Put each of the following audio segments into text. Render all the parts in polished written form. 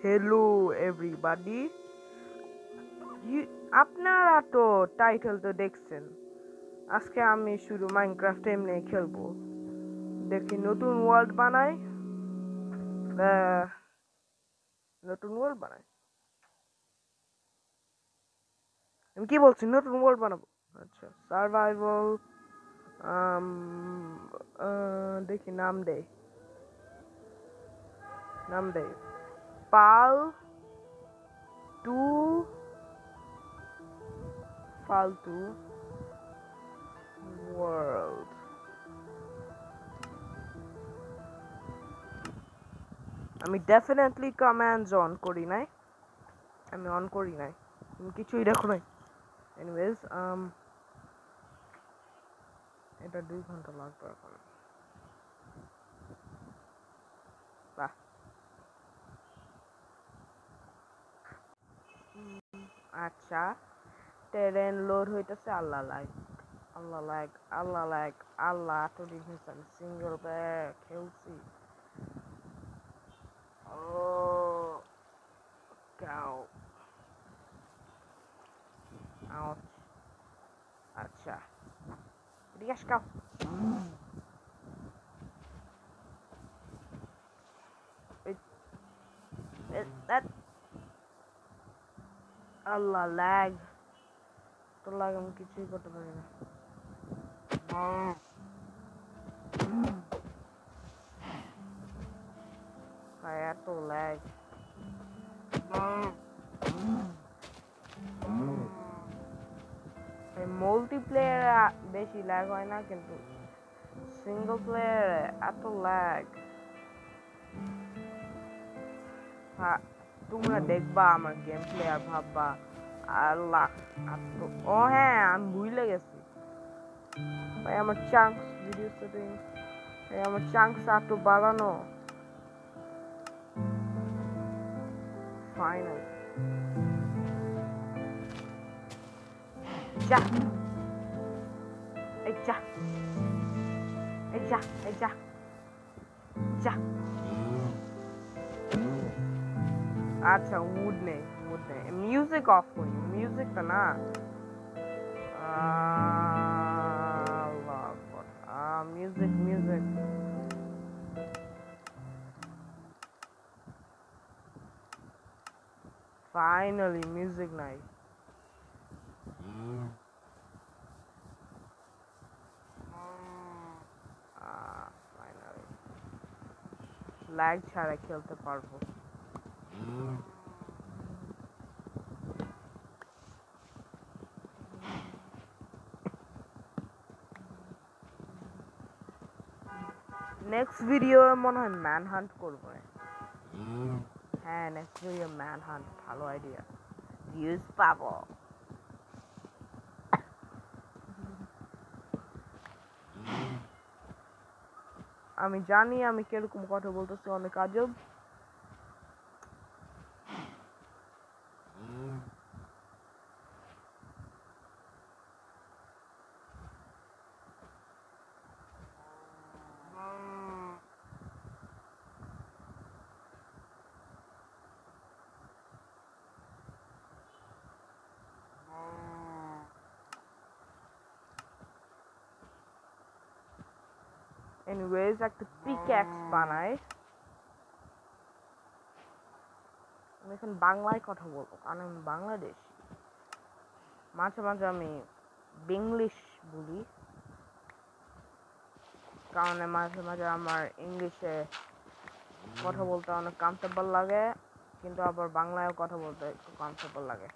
Hello everybody আপনারা তো title তো দেখছেন আজকে আমি শুরু মাইনক্রাফট এমনি খেলবো দেখি নতুন ওয়ার্ল্ড বানাই আমি কি বলছি নতুন ওয়ার্ল্ড বানাবো আচ্ছা সার্ভাইভাল দেখি নাম দেই পাল টু ফালতু ওয়ার্ল্ড আমি ডেফিনেটলি কমান্ডস অন করি নাই তুমি কিছুই দেখো নাই এনিওয়েজ এটা 2 ঘন্টা লাগবে এখন বাহ আচ্ছা টেরেন লোড হইতেছে আল্লাহ তো ডিভিশন সিঙ্গেল প্লেয়ার খেলছি ও কাউ আউট আচ্ছা এদিকে কাউ আল্লাহ ল্যাগ তো ল্যাগ আমি কিছুই করতে পারি না এত ল্যাগ মাল্টিপ্লেয়ারে বেশি ল্যাগ হয় না কিন্তু সিঙ্গল প্লেয়ারে এত ল্যাগ তোমরা দেখবা আমার গেম প্লে আর ভাববা আল্লাহ ও হ্যাঁ আমি ভুলে গেছি ভাই আমার চাঙ্কস ভিডিও সেটিং আমার চাঙ্কস একটু বাড়ানো ফাইনাল যা এই যা আচ্ছা উড নেই মিউজিক অফ করি মিউজিকটা না মিউজিক ফাইনালি মিউজিক নাই ফাইনালি ল্যাগ ছাড়া খেলতে পারবো নেক্সট ভিডিও মনে হয় ম্যান হান্ট করবো হ্যাঁ নেক্সট ভিডিও ম্যান হান্ট ভালো আইডিয়া ভিউজ পাবো আমি জানি আমি কিরকম কথা বলতেছি অনেক আজব এনিওয়েজ একটা পিক্যাক্স বানাই আমি এখন বাংলায় কথা বলবো কারণ আমি বাংলাদেশি মাঝে মাঝে আমি বিংলিশ বলি কারণ মাঝে মাঝে আমার ইংলিশে কথা বলতে অনেক কমফর্টেবল লাগে কিন্তু আবার বাংলায়ও কথা বলতে একটু কমফর্টেবল লাগে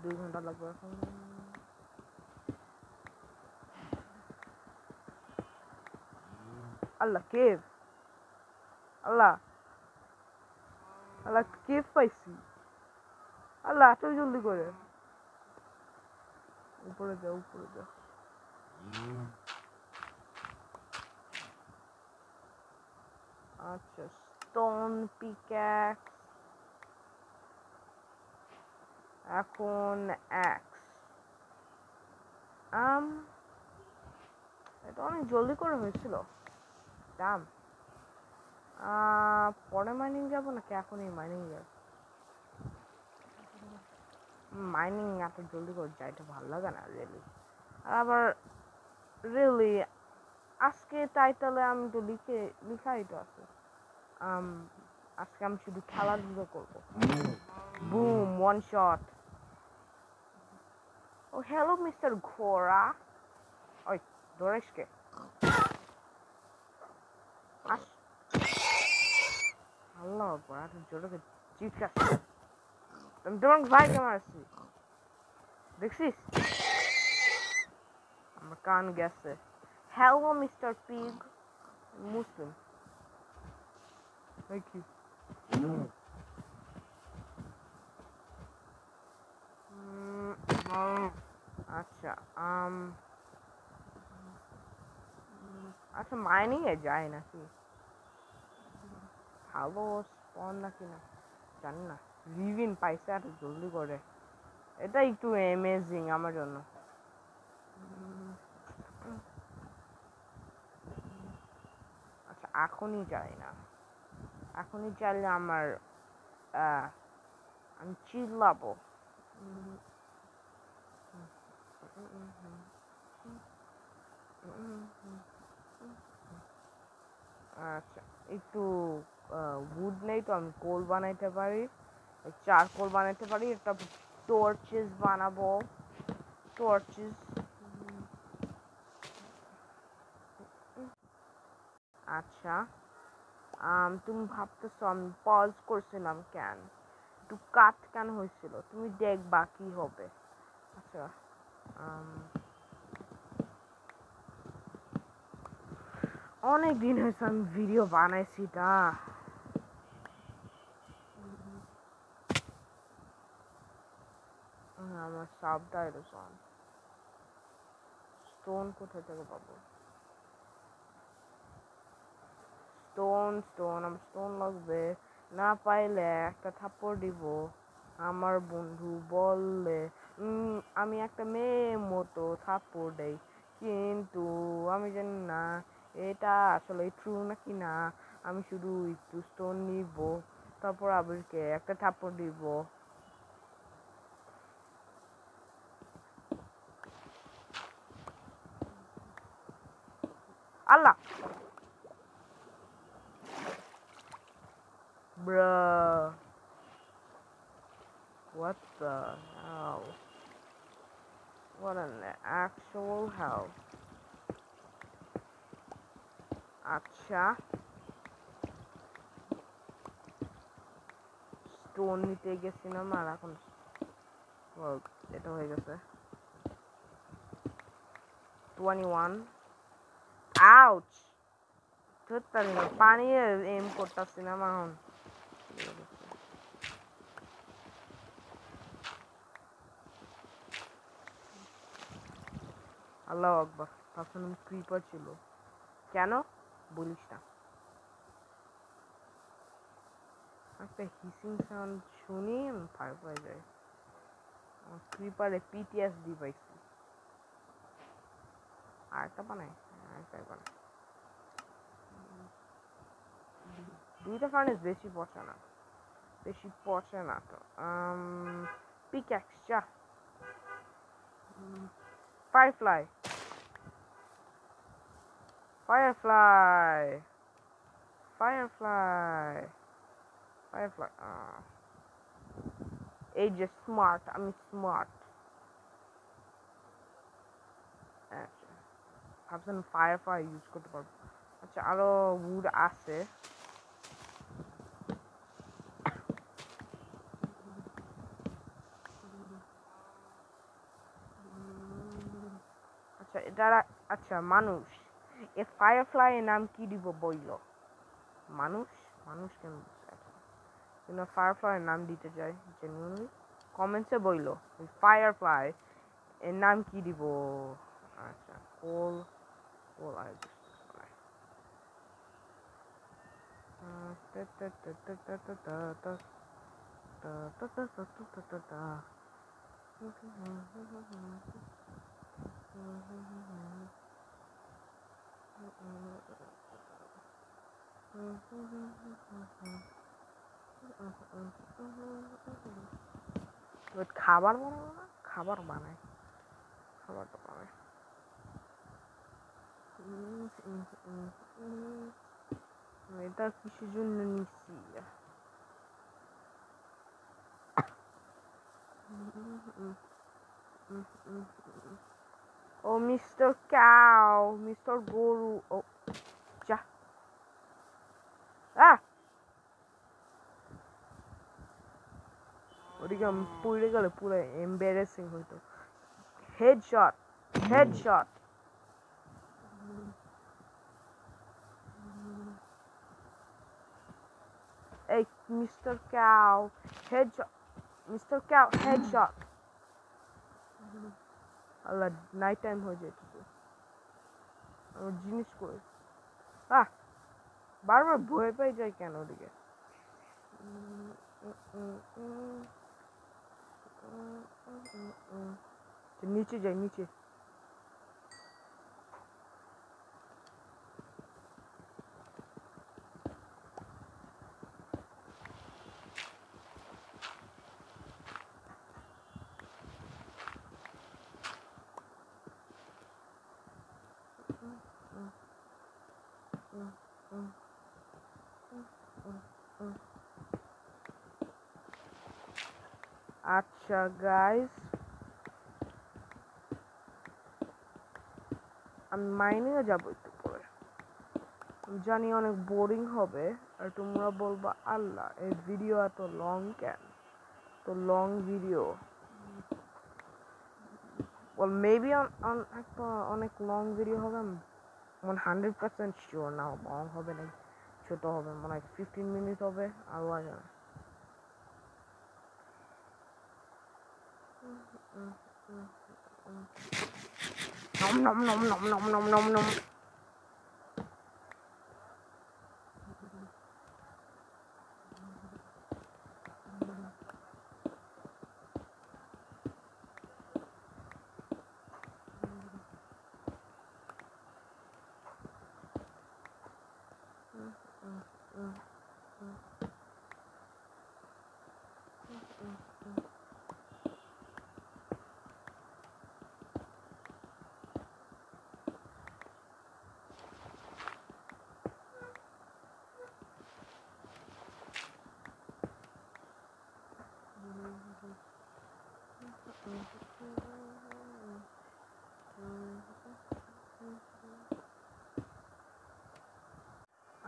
2 ঘন্টা লাগবে এখন আল্লাহ কেভ আল্লাহ কেভ পাইছি আল্লাহ এত জলদি করে উপরে যা আচ্ছা স্টোন পিক্যাক্স এখন অ্যাক্স আম এটা অনেক জলদি করে হয়েছিল। দাম পরে মাইনিং যাবো নাকি এখনই মাইনিং যাব? মাইনিং এত জলদি করে যাইতে ভালো লাগে না রিয়েলি। আর আবার রিয়েলি আজকে টাইটেলে আমি তো লিখাই তো আছে আজকে আমি শুধু খেলাধুলো করবো। Boom, one shot. ও হ্যালো মিস্টার ঘোড়া। ওই দৌড়াইস কে? আল্লাহ আকবার, এত জোরে চিৎকার। আমি তোমার ভাইকে মারছি, দেখছিস? আমার কান গেছে। Hello mister pig. মুসলিম নাকি? আচ্ছা আচ্ছা মাইনিং এ যায় নাকি? ভালো স্পন নাকি না জানি না। রিভিন পাইছে এত জলদি করে, এটা একটু অ্যামেজিং আমার জন্য। আচ্ছা এখনই যাই না, এখনই চাইলে আমার আমি চিল্লাবো। আচ্ছা একটু উড নেই তো, আমি কোল বানাইতে পারি, চারকোল বানাইতে পারি, একটা টর্চেস বানাবো। টর্চেস। আচ্ছা তুমি ভাবতেছো আমি পজ করছিলাম কেন? একটু কাট কেন হয়েছিল, তুমি দেখবা কি হবে। আচ্ছা অনেক দিন হয়েছে আমি ভিডিও বানাইছি তা। আমার সাবটাইটেল স্টোন কোথা থেকে পাবো? স্টোন আমার স্টোন লাগবে, না পাইলে একটা থাপ্পড় দিব। আমার বন্ধু বললে আমি একটা মেয়ের মতো থাপ্পড় দেই, কিন্তু আমি জানি না এটা আসলে ট্রু নাকি না। আমি শুধু একটু স্টোন নিব, তারপর আবিরকে একটা থাপ্পড় দিব। আল্লাহ, bruh, what the hell, what an actual hell. আচ্ছা স্টোন নিতে গেছিলাম আর এখন এটা হয়ে গেছে 21। আউচ, পানি এম করতেছিলাম এখন। আল্লাহ আকবার, ভাবছিলাম ক্রিপার ছিল। কেন বলিস না? একটা হিসিং সাউন্ড শুনি আমি ভয় পাই যাই। ক্রিপারে পিটিএসডি পাইছি। আরেকটা বানাই, আরেকটাই বানাই। দুইটা ফার্নেস বেশি পচে না, বেশি পচে না তো। পিক্যাক্স যা। Firefly, firefly, firefly, firefly. এই যে স্মার্ট, আমি স্মার্ট। আচ্ছা ভাবছেন ফায়ারফ্লাই ইউজ করতে পারবো। আচ্ছা আরো উড আছে। আচ্ছা এটা আচ্ছা মানুষ, এ ফায়ারফ্লাই এর নাম কি দিব বইল? মানুষ, মানুষ কেন কিন্তু ফায়ারফ্লাই এর নাম দিতে চাই জেনুইনলি, কমেন্টসে বইল ফায়ারফ্লাই এর নাম কি দিব। আচ্ছা কোল, কোল আর খাবার বানাবো না, খাবার বানায়, খাবারটা বানায়। এটা কিসের জন্য নিচ্ছি? ও মিস্টার কাউ, মিস্টার গরু, ও যা ওদিকে পড়ে গেলে পুরো এম্বারেসিং হইতো। Headshot, headshot. এই mister cow, headshot, mister cow, headshot. আল্লাহ, নাইট টাইম হয়ে যেতেছে, আমার জিনিস কই? বারবার ভয় পেয়ে যায় কেন ওদিকে? নিচে যাই, নিচে। আচ্ছা গাইস, আমি মাইনিংয়ে যাবো একটু পরে। জানি অনেক বোরিং হবে, আর তোমরা বলবা আল্লাহ এই ভিডিও এত লং কেন, তো long video. well maybe on একটা অনেক লং ভিডিও হবে, 100% শিওর না, লং হবে না ছোট হবে, মনে হয় 15 মিনিট হবে, আর লাগে না। nom nom nom nom nom nom nom nom।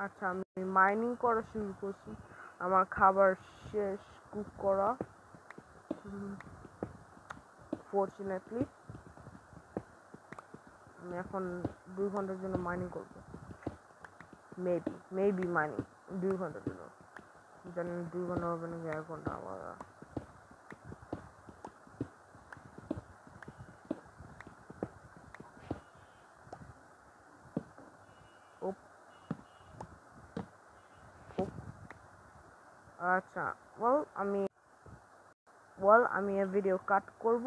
আচ্ছা, আমি মাইনিং করা শুরু করছি, আমার খাবার শেষ কুক করা। ফরচুনেটলি আমি এখন 2 ঘন্টার জন্য মাইনিং করব, মেবি মাইনিং 2 ঘন্টার জন্য, জানি না 2 ঘন্টা হবে নাকি 1 ঘন্টা। আমার আচ্ছা, আমি এই ভিডিও কাট করব,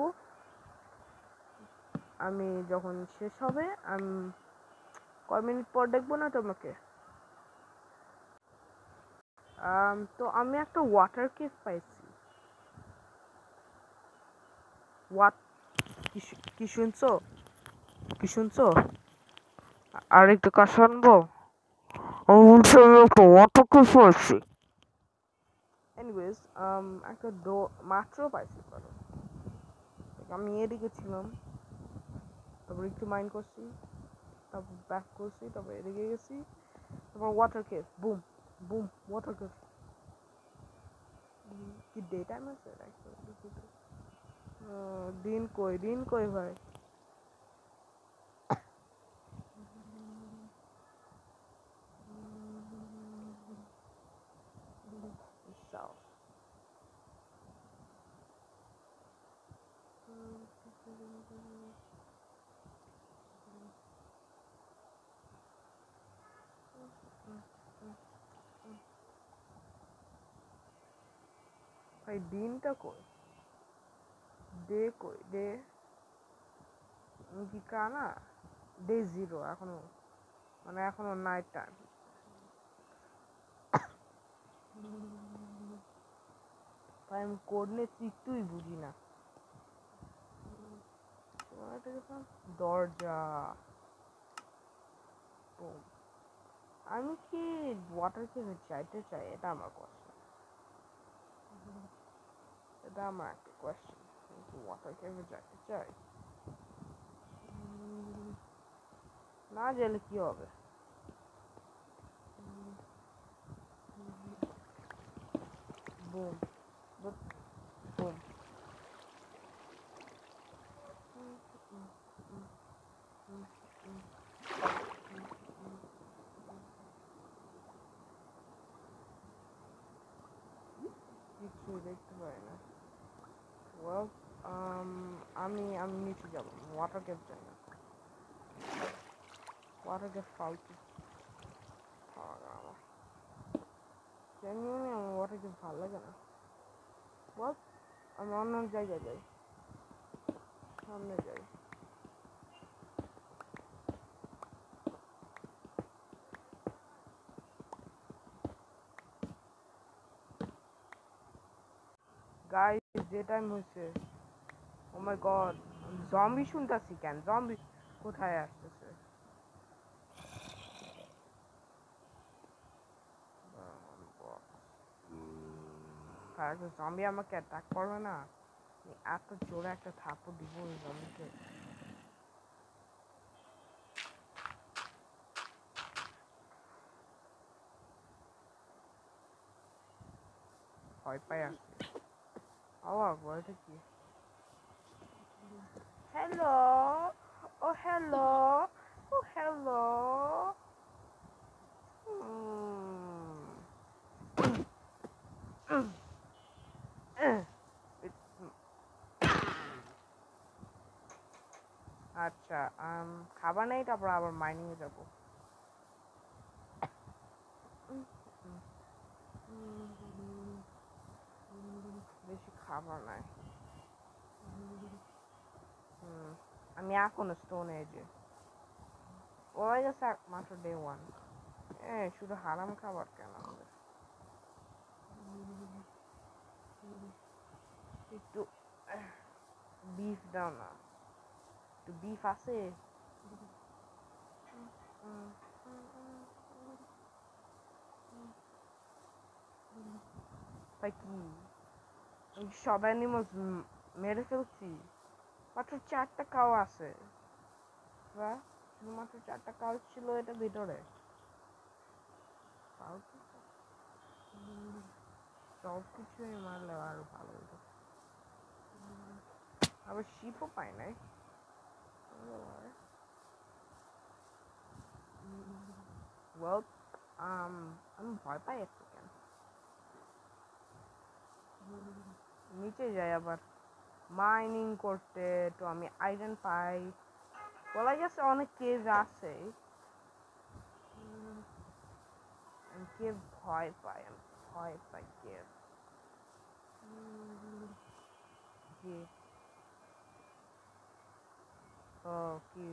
আমি যখন শেষ হবে আমি কয় মিনিট পর দেখবো না তোমাকে। তো আমি একটা ওয়াটার কেস পাইছি। কি শুনছো? কি শুনছো? আর একটু কাছে আনবো? আমি বলছি আমি একটা ওয়াটার কেস পাইছি। এনিওয়েজ, একটা মাত্র পাইছি পারো। আমি এদিকে ছিলাম, তারপর একটু মাইন্ড করছি, তারপর ব্যাক করছি, তারপর এদিকে গেছি, তারপর water case, boom boom, water case. কি ডে টাইম আছে? দিন কই ভাই? ভাই দিনটা কই? ডে কই? ডে কি কানা? ডে 0 এখনো, মানে এখনো নাইট টাইম। আমি কোঅর্ডিনেটস একটুই বুঝি না। দরজা। আমি কি ওয়াটার কেভে চাইতে চাই? এটা আমার কোয়েশ্চেন। এটা আমার একটা কোয়েশ্চেন। ওয়াটার কেভে যাইতে চাই? না গেলে কি হবে? Boom boom. কিছু দেখতে পাই না। ওয়েল, আমি আমি নিচে যাব। ওয়াটার কেভ চাই না। ওয়াটার কেভ ফালতু। আমার জেনুইনলি আমার ওয়াটার কেভ ভালো লাগে না। ওয়েল, আমি অন্য জায়গায় যাই। সামনে যাই। গাইস, যে টাইম হয়েছে। ও মাই গড, জম্বি শুনতাছি কেন? জম্বি কোথায় আসতেছে? জম্বি আমাকে অ্যাটাক করবে না? এত জোরে একটা থাপ্পড় দিব ওই জম্বিকে। ভয় পাই আসছে। এটা কি? হ্যালো, ও হ্যালো, ও হ্যালো। আচ্ছা, খাবার নেই, তারপর আবার মাইনিং এ যাবো। বেশি খাবার নাই। আমি এখনো স্টোন এজে। ওরা গেছে মাত্র ডে 1। শুধু হারাম খাবার কেন আমাদের? একটু বিফ দাও না। একটু বিফ আছে? তাই কি সব অ্যানিমালস মেরে ফেলছি? মাত্র 4টা কাউ আছে। শুধুমাত্র 4টা কাউ ছিল এটা ভিতরে। সব কিছুই মারলে আরো ভালো হতো। আবার শিপও পাই নাই। ওয়েল, আমি ভয় পাই একটু কেন? নিচে যাই আবার মাইনিং করতে। তো আমি আইরন পাই। বলা গেছে অনেক কেভ আছে। কেভ ভয় পাই। আমি ভয় পাই কেভ। কি? ও কি?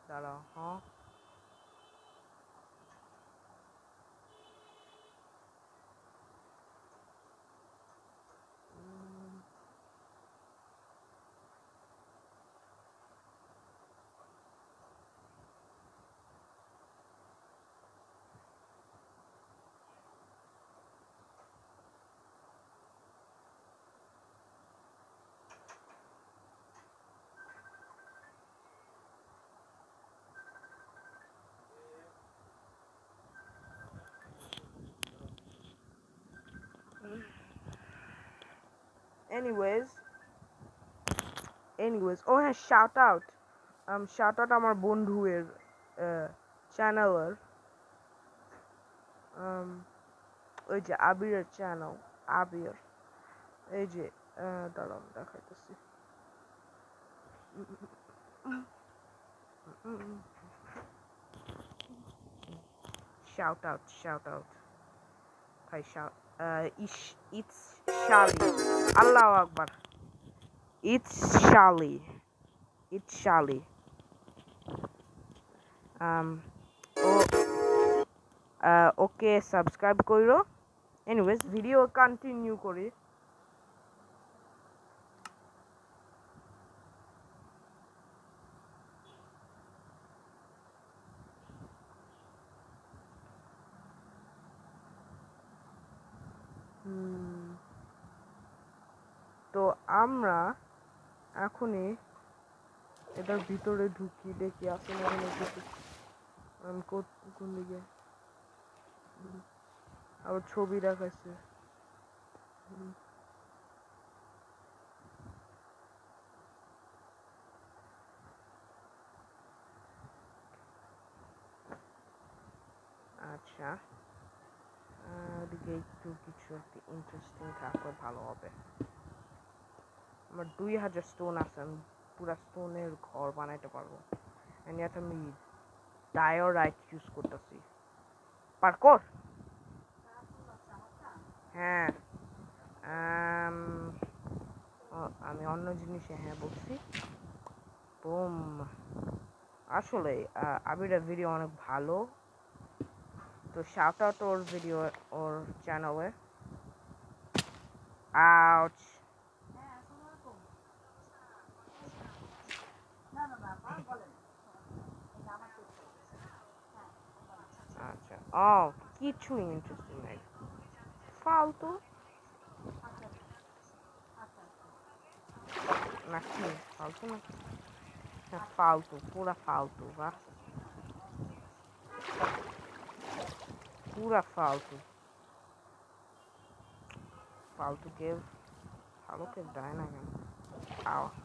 দাঁড়াও। anyways oh হ্যাঁ, shout out আমার বন্ধুর চ্যানেলের, ওই যে আবিরের চ্যানেল। আবির, এই যে দাঁড়ান দেখাইতেছি। shout out ভাই, it's Shali. Allahu Akbar. It's Shali. ও ওকে সাবস্ক্রাইব করো এনিওয়েজ ভিডিও কন্টিনিউ করি তো আমরা এখনই এটার ভিতরে ঢুকি দেখি আসলে আমি কোন দিকে আবার ছবি দেখাচ্ছে আচ্ছা ওদিকে একটু কিছু একটা ইন্টারেস্টিং থাকলে ভালো হবে আমার 2000 স্টোন আছে আমি পুরা স্টোনের ঘর বানাইতে পারবো এন্ড আমি ডায়োরাইট ইউজ করতেছি পারকর হ্যাঁ আমি অন্য জিনিসে হ্যাঁ বলছি বুম আসলে আবিরের ভিডিও অনেক ভালো তো শাউট আউট ওর ভিডিও ওর চ্যানেলে আউচ আচ্ছা ও কিছুই ইন্টারেস্টিং নাই ফালতু নাকি ফালতু নাকি হ্যাঁ ফালতু পুরা ফালতু বা পুরা ফালতু ফালতু কেউ ভালো কেউ দেয় না কেন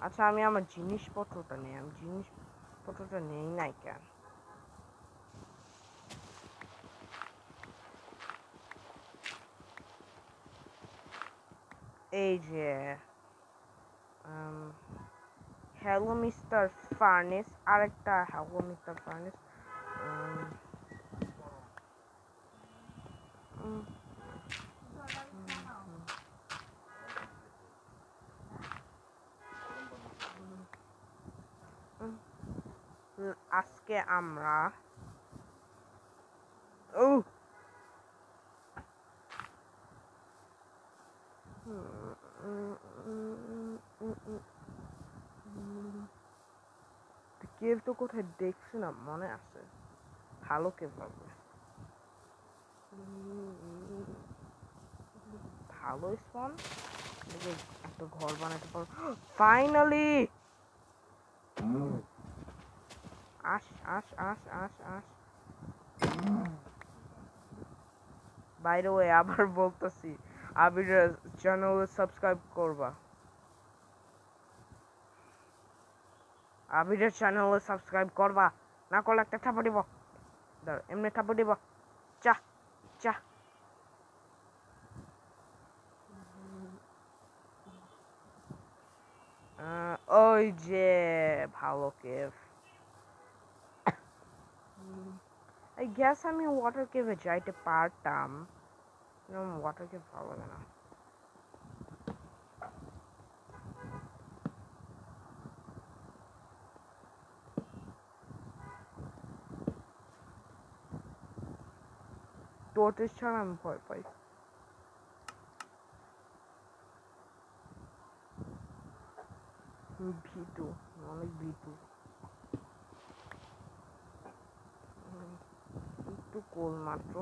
আচ্ছা আমি আমার জিনিসপত্রটা নেই আমি জিনিসপত্রটা নেই নাই কেন এই যে হ্যালো মিস্টার ফার্নেস আরেকটা হ্যালো মিস্টার ফার্নেস আজকে আমরা কেভ তো কোথায় দেখছি না মনে আছে ভালো কেভ হবে ভালো স্পন একটা ঘর বানাতে পারো ফাইনালি আস আস আস আস আস বাই দ্য ওয়ে আবার বলতেছি আবির চ্যানেল সাবস্ক্রাইব করবা আবিরের চ্যানেল সাবস্ক্রাইব করবা না করলে একটা থাপা দিব এমনি থাপা দিব চা চা ওই যে ভালো কেভ I guess আমি ওয়াটার কেভে যাইতে পারতাম ওয়াটার কেভ ভালো লাগে না tortoise ছাড়া আমি ভয় পাই ভীতু অনেক ভীতু একটু কোল মাত্র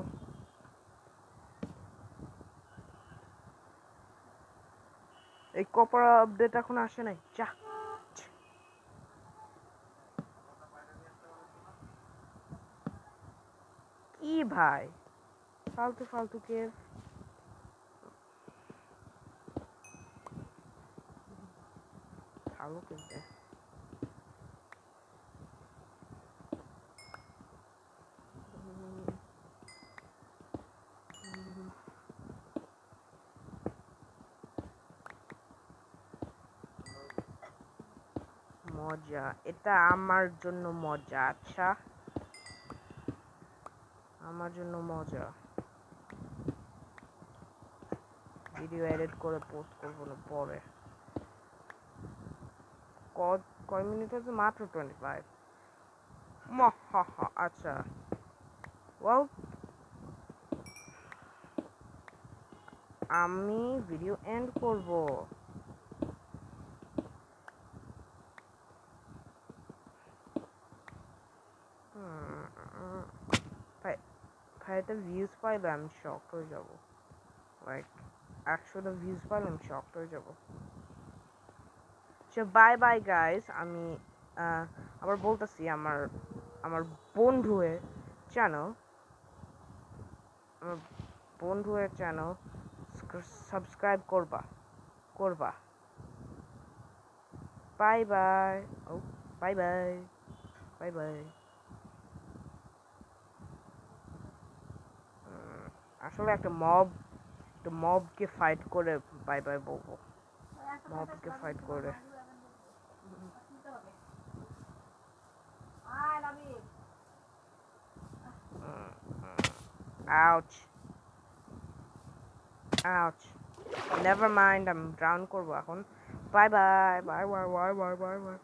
এই কপার আপডেট এখন আসে নাই চা কি ভাই ফালতু ফালতু কেভ ভালো কিন্তু মজা এটা আমার জন্য মজা আচ্ছা আমার জন্য মজা ভিডিও এডিট করে পোস্ট করব না পরে কয় মিনিট আছে মাত্র 25 আচ্ছা ওয়েল আমি ভিডিও এন্ড করব। ভাই ভাইটা ভিউজ পাইলে আমি শক হয়ে যাব। লাইক 100টা ভিউজ পাইলে আমি শক হয়ে যাব। So bye bye guys. আমি আবার বলতেছি আমার আমার বন্ধুয়ের চ্যানেল আমার বন্ধুয়ের চ্যানেল সাবস্ক্রাইব করবা। Bye bye. ও বাই বাই বাই বাই। আসলে একটা মবকে ফাইট করে বাই বাই বলবো। মবকে ফাইট করে। Ouch. Ouch. Never mind, I'm drown করবো এখন। Bye bye. Bye bye bye bye bye bye.